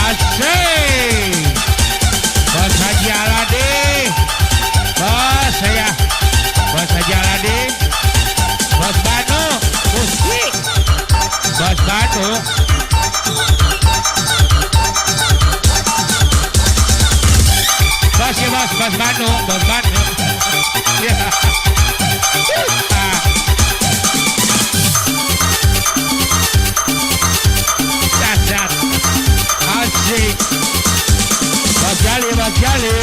Asik. Bos Haji Aladi. Bos saya. Bos Haji Aladi. Bos Banu. Musik. Bos Banu. Bos ya bos. Bos Banu. Bos Banu. Ya. Dasar. Asik. Bos Jali, Bos Jali.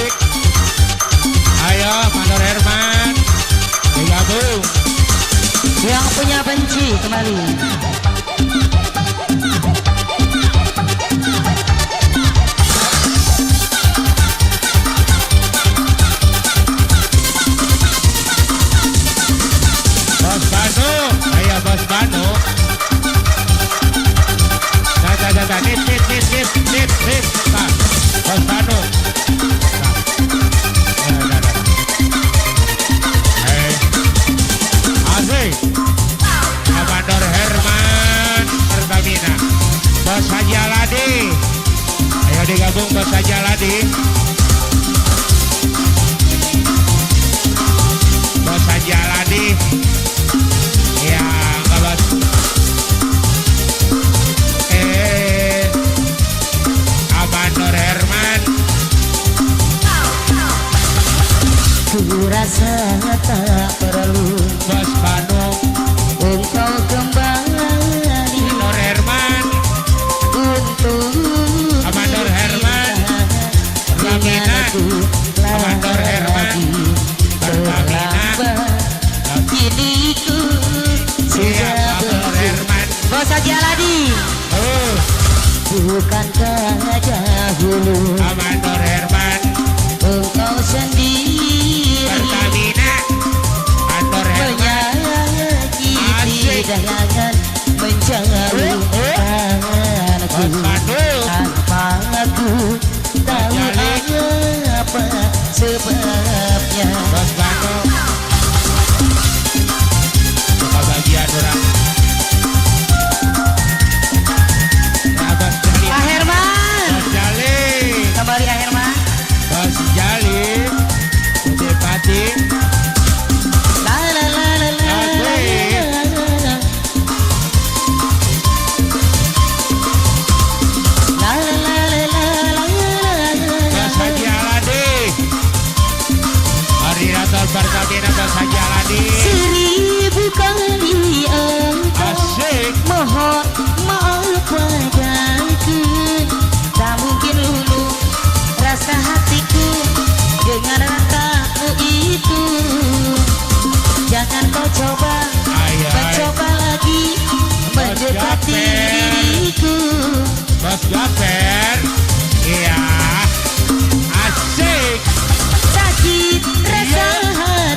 Ayo, Mandor Herman. Digabung. Yang punya benci kembali. Bos Banu. Ayo, Bos Banu. Nip. Nah, Bos Banu. Asik. Mandor Herman Pertamina. Bos Haji Aladi. Ayo digabung Bos Haji Aladi. Bos Haji Aladi. Ya, enggak bos. Mandor Herman. Ku rasa tak perlu Bos Banu. engkau kembali. Mandor Herman. Untuk Mandor Herman Pertamina. Mandor Herman Pertamina. Kini ku sudah Mandor Herman. Bos Haji Aladi. Oh, Bukankah dahulu Mandor Herman engkau sendiri Pertamina. Mandor Herman. menyakiti dagangan mencari tanganku Bos Banu. tanpa aku tahu apa sebabnya. Bos Banu. Kebahagiaan orang. Nah, Bos Jali. Pak Herman Bos Jali. kembali Pak Herman. Bos Jali. Bupati. La la la la la la la. La la la la la la. Bos Haji Aladi. Koordinator Pertamina Bos Haji Aladi. 1000 kali engkau Asik. mohon maaf padaku, tak mungkin lulu rasa hatiku dengan ratamu itu. Jangan kau coba Ayo. mencoba lagi mendekati diriku. Bos Gafer. Iya. Asik. Sakit rasa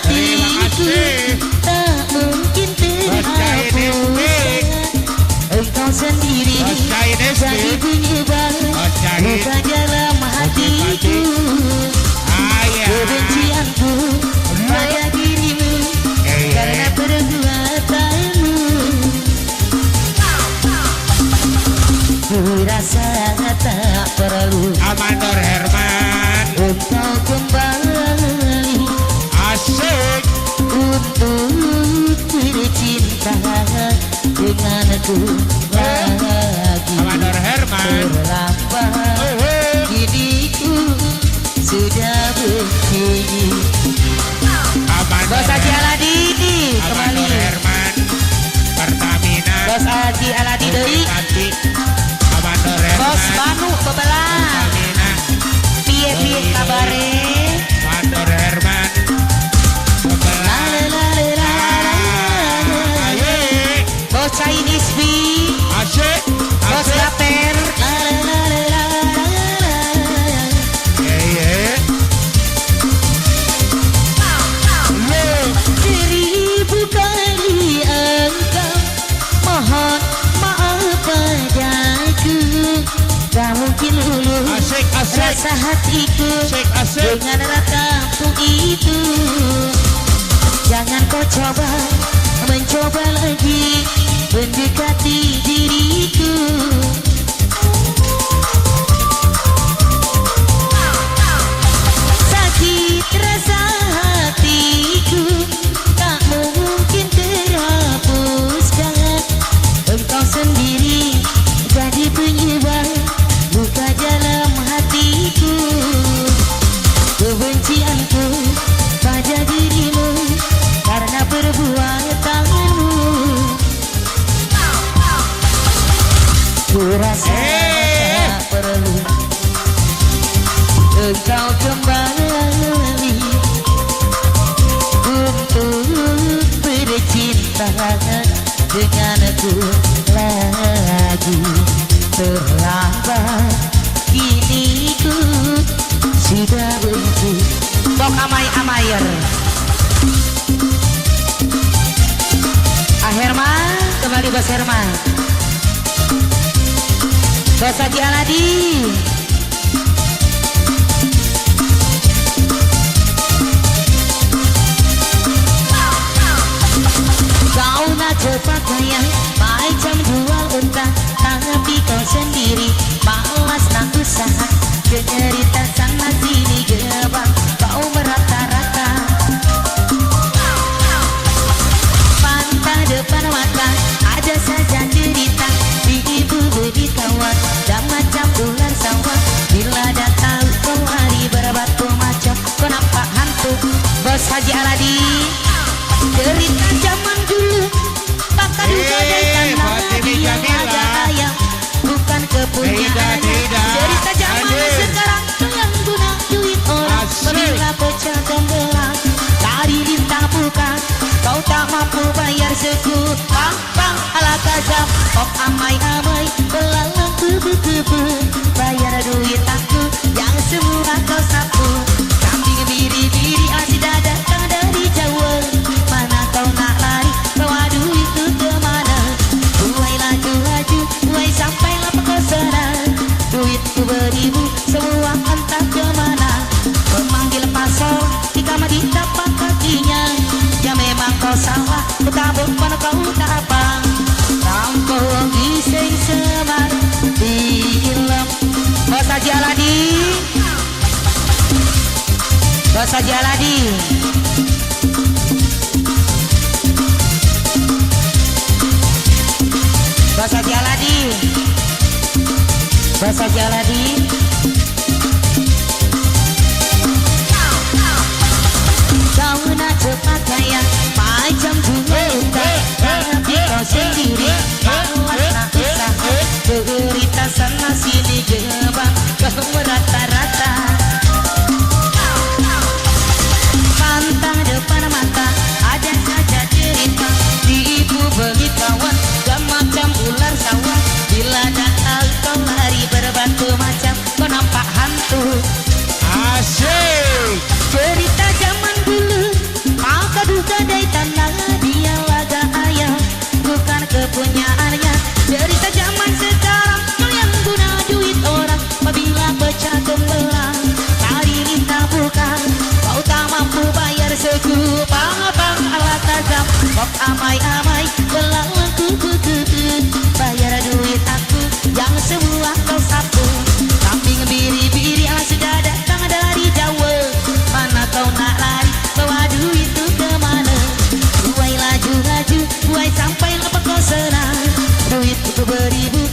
Terima hatiku kasih. tak mungkin Bos Cainis B. terhapus. Engkau sendiri Bos Cainis B. jadi penyebab Bos Cainis. luka dalam hatiku. Ayah. Kebencianku pada dirimu karena perbuatanmu. Ku rasa tak perlu Mandor Herman. engkau kembali Asik. untuk bercinta denganku lagi. Mandor Herman. Terlambat kini ku sudah begini. Bos Haji Aladi kembali. Mandor Herman Pertamina. Bos Haji Aladi deui. Bupati. Mandor Herman Bos Banu bebelah. Pertamina. Piye kabare? Mandor Herman. La la la la la. Ayo. Bos Cainis B. Asik. Bos Asik. Gaper. La la la la la la. Iya. 1000 kali engkau mohon maaf padaku, tak mungkin luluh Asik. Asik. rasa hatiku Asik. Asik. dengan ratamu itu. Jangan kau coba mencoba lagi mendekati diri. Kurasa tak perlu engkau kembali untuk bercinta denganku lagi. Terlambat kini ku sudah benci. Bok amai-amayer Herman, kembali Bos Herman. Bos Haji Aladi. Kau nak cepat kaya macam jual unta, tapi kau sendiri malas nak usaha. Cerita sana sini gebang kau merata-rata. Pantah depan mata ada saja cerita, ibu beri kawan dan macam ular sawah. Bila dah tahu kau hari berbatu macam kau nampak hantu. Bos Haji Aladi. Cerita zaman dulu bakal gadai tanah dia ada ayam bukan kepunyaannya. Cerita zaman sekarang yang guna duit orang. Bila pecah gembelang dari lintang bukan kau tak mampu bayar seku. Bang bang ala kazam kok amai-amai belalang kubu-kubu bayar duit aku yang semua kau sapu. Kambing biri-biri asli datang dari Jawa. Mana kau nak lari bawa duit itu kemana? Buai laju-laju buai sampailah pekosana. Duitku beribu semua entah kemana. Memanggil pasal di kamar di tapak kakinya. Ya memang kau salah, ku tabung mana kau tak apa. Kampung bising semar film. Bos Haji Aladi. Bos Haji Aladi. Bos Haji Aladi. Bos Haji Aladi. Kau nak cepat kaya macam bunga unta, tapi kau sendiri malas nak usaha. Cerita sana sini gebang kau merata-rata. Pantang depan mata ada saja cerita, ibu beli kawan dan macam ular sawah. Bila datang kau lari berbatu macam kau nampak hantu. Asyik. Cerita zaman dulu maka duga dari tanah dia laga ayam bukan kepunyaannya. Cerita zaman sekarang kau yang guna duit orang. Apabila pecah gembelang dari lintang bukan kau tak mampu bayar seku. Bang-bang ala kazam kok amai-amai belalang kubu-kubu bayar duit aku yang semua kau sapu. Kambing biri-biri sudah datang dari Jawa. Mana kau nak lari bawa duit itu kemana? Buai laju-laju buai sampai lepas kau senang. Duit itu beribu